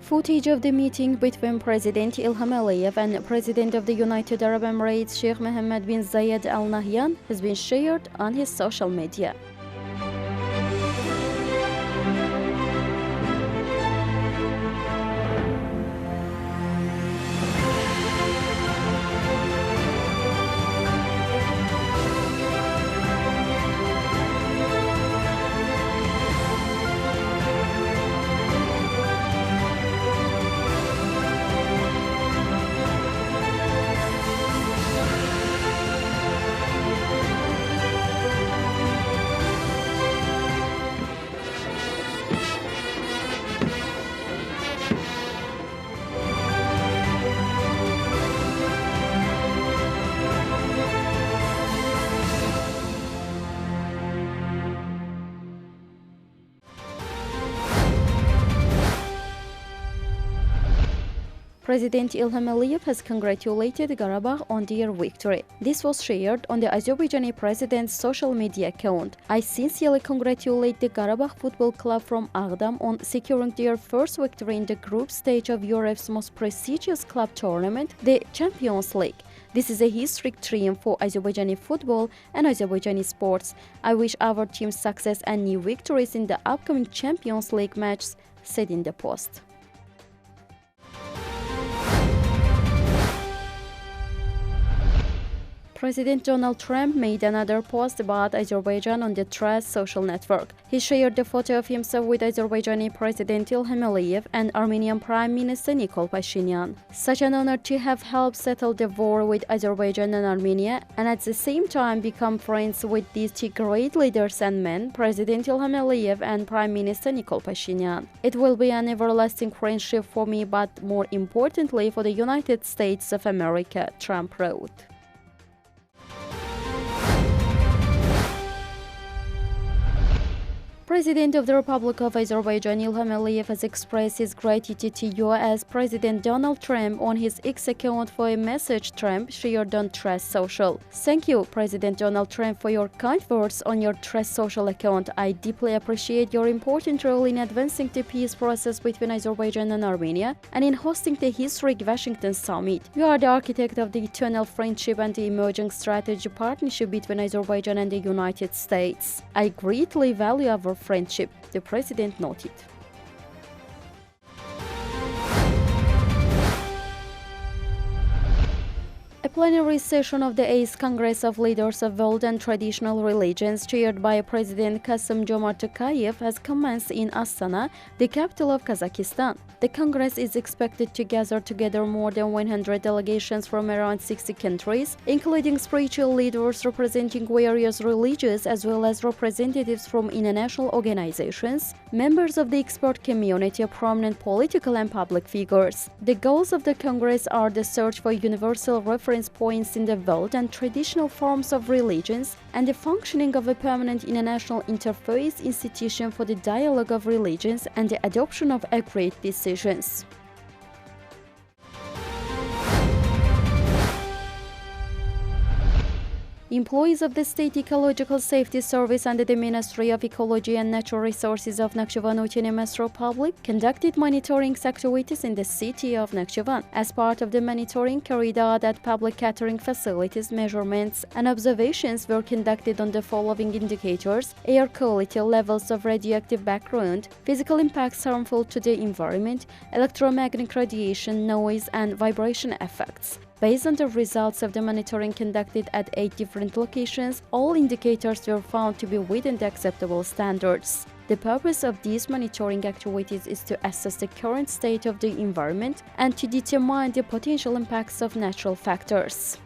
Footage of the meeting between President Ilham Aliyev and President of the United Arab Emirates Sheikh Mohammed bin Zayed Al Nahyan has been shared on his social media. President Ilham Aliyev has congratulated Karabakh on their victory. This was shared on the Azerbaijani president's social media account. "I sincerely congratulate the Karabakh Football Club from Agdam on securing their first victory in the group stage of Europe's most prestigious club tournament, the Champions League. This is a historic triumph for Azerbaijani football and Azerbaijani sports. I wish our team success and new victories in the upcoming Champions League matches," said in the post. President Donald Trump made another post about Azerbaijan on the Truth social network. He shared a photo of himself with Azerbaijani President Ilham Aliyev and Armenian Prime Minister Nikol Pashinyan. "Such an honor to have helped settle the war with Azerbaijan and Armenia, and at the same time become friends with these two great leaders and men, President Ilham Aliyev and Prime Minister Nikol Pashinyan. It will be an everlasting friendship for me, but more importantly for the United States of America," Trump wrote. President of the Republic of Azerbaijan Ilham Aliyev has expressed his gratitude to U.S. President Donald Trump on his X account for a message Trump shared on Truth Social. "Thank you, President Donald Trump, for your kind words on your Truth Social account. I deeply appreciate your important role in advancing the peace process between Azerbaijan and Armenia and in hosting the historic Washington summit. You are the architect of the eternal friendship and the emerging strategic partnership between Azerbaijan and the United States. I greatly value our friendship," the president noted. A plenary session of the 8th Congress of Leaders of World and Traditional Religions, chaired by President Kassym-Jomart Tokayev, has commenced in Astana, the capital of Kazakhstan. The Congress is expected to gather together more than 100 delegations from around 60 countries, including spiritual leaders representing various religions as well as representatives from international organizations, members of the expert community, prominent political and public figures. The goals of the Congress are the search for universal reference points in the world and traditional forms of religions, and the functioning of a permanent international interface institution for the dialogue of religions and the adoption of accurate decisions. Employees of the State Ecological Safety Service under the Ministry of Ecology and Natural Resources of Nakhchivan Autonomous Republic conducted monitoring activities in the city of Nakhchivan. As part of the monitoring carried out at public catering facilities, measurements and observations were conducted on the following indicators: air quality, levels of radioactive background, physical impacts harmful to the environment, electromagnetic radiation, noise and vibration effects. Based on the results of the monitoring conducted at 8 different locations, all indicators were found to be within the acceptable standards. The purpose of these monitoring activities is to assess the current state of the environment and to determine the potential impacts of natural factors.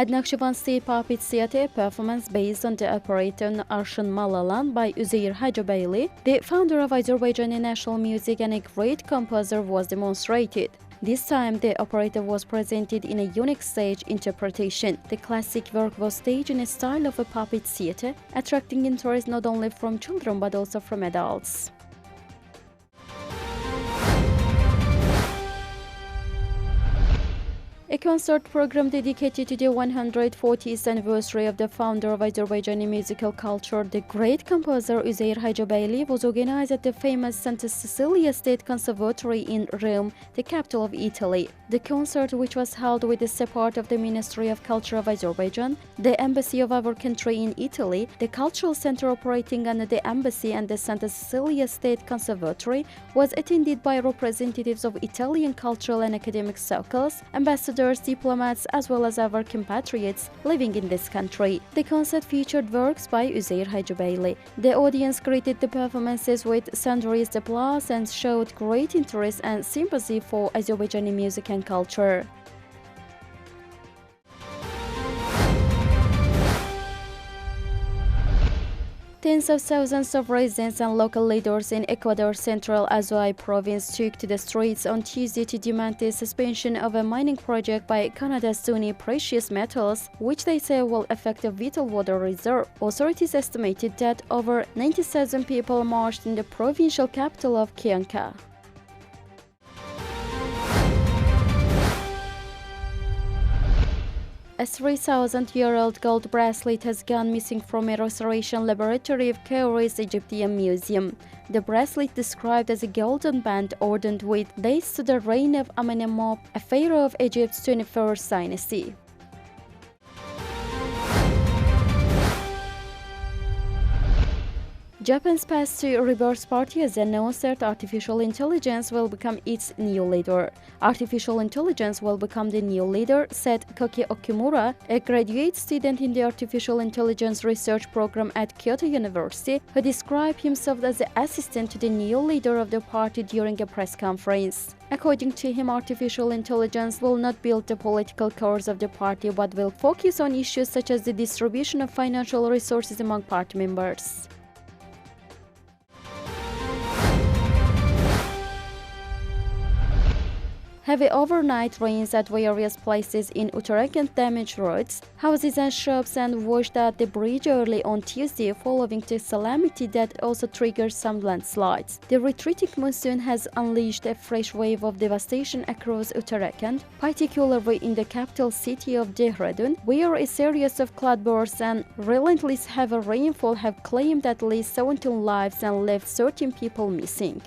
At Nakhchivan State Puppet Theatre, a performance based on the operetta Arshin Malalan by Üzeyir Hacıbeyli, the founder of Azerbaijani national music and a great composer, was demonstrated. This time, the operetta was presented in a unique stage interpretation. The classic work was staged in a style of a puppet theatre, attracting interest not only from children but also from adults. A a concert program dedicated to the 140th anniversary of the founder of Azerbaijani musical culture, the great composer Üzeyir Hacıbeyli, was organized at the famous Santa Cecilia State Conservatory in Rome, the capital of Italy. The concert, which was held with the support of the Ministry of Culture of Azerbaijan, the Embassy of our country in Italy, the cultural center operating under the embassy and the Santa Cecilia State Conservatory, was attended by representatives of Italian cultural and academic circles, ambassadors, diplomats, as well as our compatriots living in this country. The concert featured works by Üzeyir Hacıbeyli. The audience greeted the performances with sonorous applause and showed great interest and sympathy for Azerbaijani music and culture. Tens of thousands of residents and local leaders in Ecuador's central Azuay province took to the streets on Tuesday to demand the suspension of a mining project by Canada's Suni Precious Metals, which they say will affect a vital water reserve. Authorities estimated that over 90,000 people marched in the provincial capital of Cuenca. A 3,000-year-old gold bracelet has gone missing from a restoration laboratory of Cairo's Egyptian Museum. The bracelet, described as a golden band ornament with, dates to the reign of Amenemop, a pharaoh of Egypt's 21st dynasty. Japan's past two rebirth party has announced that artificial intelligence will become its new leader. Artificial intelligence will become the new leader, said Koki Okimura, a graduate student in the Artificial Intelligence Research Program at Kyoto University, who described himself as the assistant to the new leader of the party during a press conference. According to him, artificial intelligence will not build the political course of the party but will focus on issues such as the distribution of financial resources among party members. Heavy overnight rains at various places in Uttarakhand damaged roads, houses and shops and washed out the bridge early on Tuesday following the calamity that also triggered some landslides. The retreating monsoon has unleashed a fresh wave of devastation across Uttarakhand, particularly in the capital city of Dehradun, where a series of cloudbursts and relentless heavy rainfall have claimed at least 17 lives and left 13 people missing.